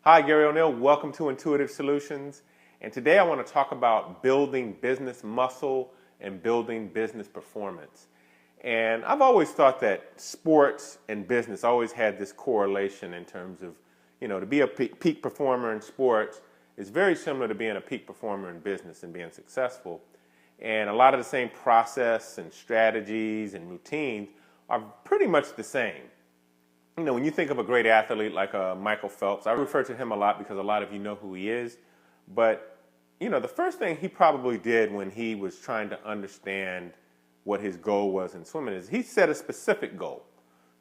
Hi, Gary O'Neill. Welcome to Intuitive Solutions. And today I want to talk about building business muscle and building business performance. And I've always thought that sports and business always had this correlation in terms of, to be a peak performer in sports is very similar to being a peak performer in business and being successful. And a lot of the same process and strategies and routines are pretty much the same. When you think of a great athlete like Michael Phelps, I refer to him a lot because a lot of you know who he is. But, the first thing he probably did when he was trying to understand what his goal was in swimming is he set a specific goal.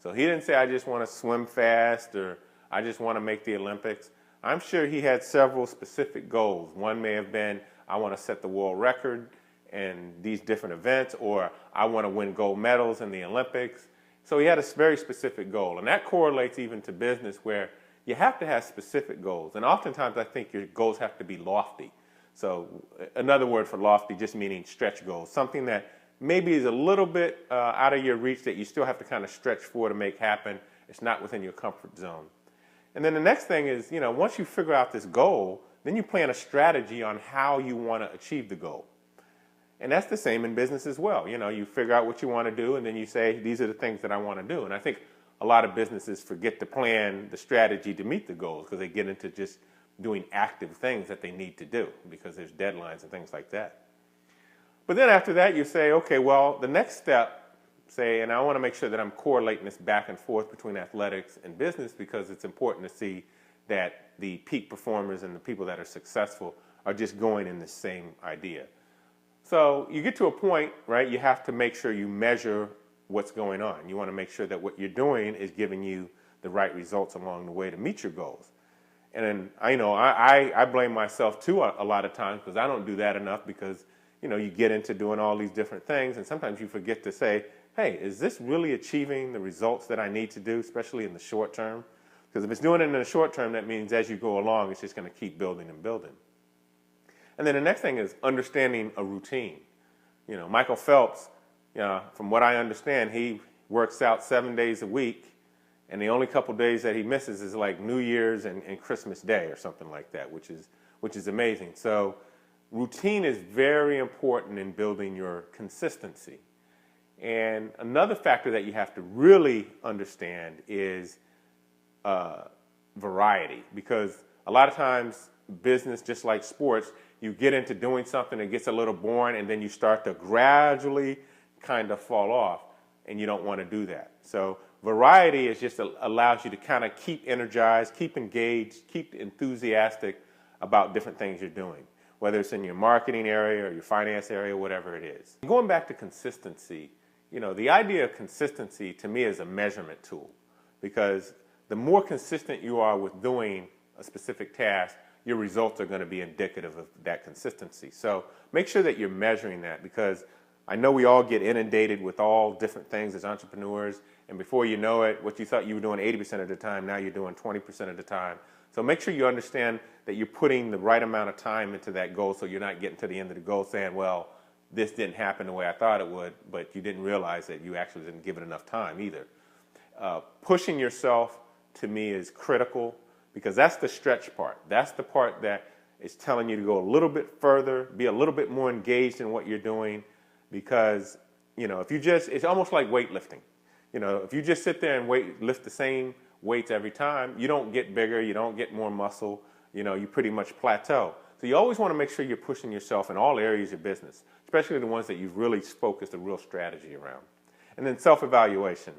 So he didn't say, I just want to swim fast or I just want to make the Olympics. I'm sure he had several specific goals. One may have been, I want to set the world record in these different events, or I want to win gold medals in the Olympics. So he had a very specific goal, and that correlates even to business where you have to have specific goals. And oftentimes I think your goals have to be lofty. So another word for lofty just meaning stretch goals, something that maybe is a little bit out of your reach that you still have to kind of stretch for to make happen. It's not within your comfort zone. And then the next thing is, once you figure out this goal, then you plan a strategy on how you want to achieve the goal. And that's the same in business as well. You figure out what you want to do, and then you say, these are the things that I want to do. And I think a lot of businesses forget to plan the strategy to meet the goals because they get into just doing active things that they need to do because there's deadlines and things like that. But then after that, you say, okay, well, the next step, and I want to make sure that I'm correlating this back and forth between athletics and business because it's important to see that the peak performers and the people that are successful are just going in the same idea. So you get to a point, right, you have to make sure you measure what's going on. You want to make sure that what you're doing is giving you the right results along the way to meet your goals. And then, I blame myself too a lot of times because I don't do that enough because, you get into doing all these different things and sometimes you forget to say, hey, is this really achieving the results that I need to do, especially in the short term? Because if it's doing it in the short term, that means as you go along, it's just going to keep building and building. And then the next thing is understanding a routine. Michael Phelps, from what I understand, he works out 7 days a week, and the only couple days that he misses is like New Year's and Christmas Day or something like that, which is amazing. So routine is very important in building your consistency. And another factor that you have to really understand is variety, because a lot of times business, just like sports, you get into doing something that gets a little boring and then you start to gradually kind of fall off, and you don't want to do that. So variety is just allows you to kind of keep energized, keep engaged, keep enthusiastic about different things you're doing, whether it's in your marketing area or your finance area, whatever it is. Going back to consistency, the idea of consistency to me is a measurement tool, because the more consistent you are with doing a specific task, your results are going to be indicative of that consistency. So make sure that you're measuring that, because I know we all get inundated with all different things as entrepreneurs, and before you know it, what you thought you were doing 80% of the time, now you're doing 20% of the time. So make sure you understand that you're putting the right amount of time into that goal so you're not getting to the end of the goal saying, well, this didn't happen the way I thought it would, but you didn't realize that you actually didn't give it enough time either. Pushing yourself, to me, is critical, because that's the stretch part. That's the part that is telling you to go a little bit further, be a little bit more engaged in what you're doing, because, if you just, it's almost like weightlifting. If you just sit there and lift the same weights every time, you don't get bigger, you don't get more muscle, you pretty much plateau. So you always want to make sure you're pushing yourself in all areas of business, especially the ones that you've really focused a real strategy around. And then self-evaluation.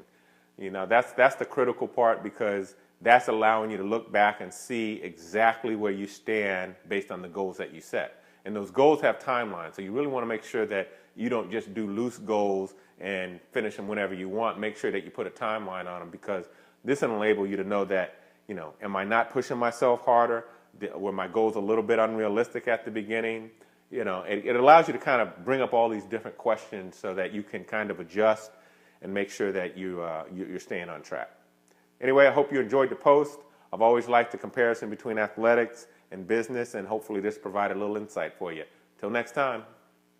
That's the critical part, because that's allowing you to look back and see exactly where you stand based on the goals that you set. And those goals have timelines, so you really want to make sure that you don't just do loose goals and finish them whenever you want. Make sure that you put a timeline on them, because this will enable you to know that, am I not pushing myself harder? Were my goals a little bit unrealistic at the beginning? It allows you to kind of bring up all these different questions so that you can kind of adjust and make sure that you're staying on track. Anyway, I hope you enjoyed the post. I've always liked the comparison between athletics and business, and hopefully this provided a little insight for you. Till next time.